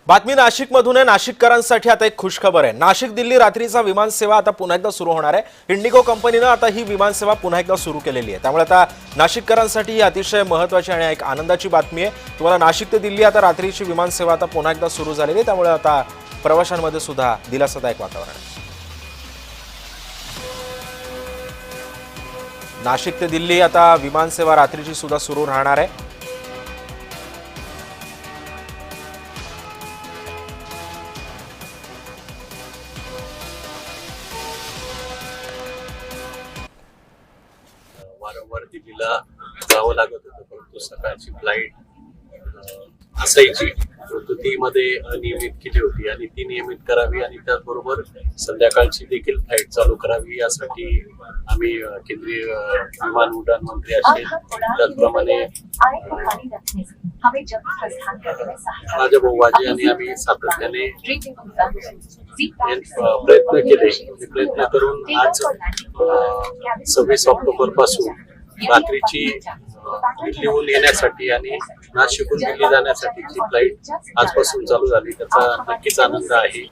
बातमी नाशिकमधून आहे। नाशिककरांसाठी आता एक खुशखबर आहे। नाशिक दिल्ली रात्रीचा विमान सेवा आता पुन्हा एकदा सुरू होणार आहे। इंडिगो कंपनीने आता ही विमान सेवा पुन्हा एकदा सुरू केलेली आहे। त्यामुळे आता नाशिककरांसाठी ही अतिशय महत्त्वाची आणि एक आनंदाची बातमी आहे। तुम्हाला नाशिक ते दिल्ली आता रात्रीची विमान सेवा आता पुन्हा एकदा सुरू झालेली आहे। त्यामुळे आता प्रवाशांमध्ये सुद्धा दिलासादायक वातावरण आहे। नाशिक ते दिल्ली आता विमान सेवा रात्रीची सुद्धा सुरू राहणार आहे। वारंवार दिल्लीला जावं लागत होतं, परंतु सकाळची फ्लाईट असायची, परंतु ती मध्ये नियमित केली होती आणि ती नियमित करावी आणि त्याचबरोबर संध्याकाळची देखील फ्लाईट चालू करावी यासाठी आम्ही केंद्रीय विमान उड्डाण मंत्री असेल त्याचप्रमाणे माझ्या भाऊबाजी आणि आम्ही सातत्याने प्रयत्न केले। प्रयत्न करून आज 26 ऑक्टोबर पासून रात्रीची दिल्लीहून येण्यासाठी आणि नाशिकहून दिल्ली जाण्यासाठीची फ्लाईट आजपासून चालू झाली। त्याचा नक्कीच आनंद आहे।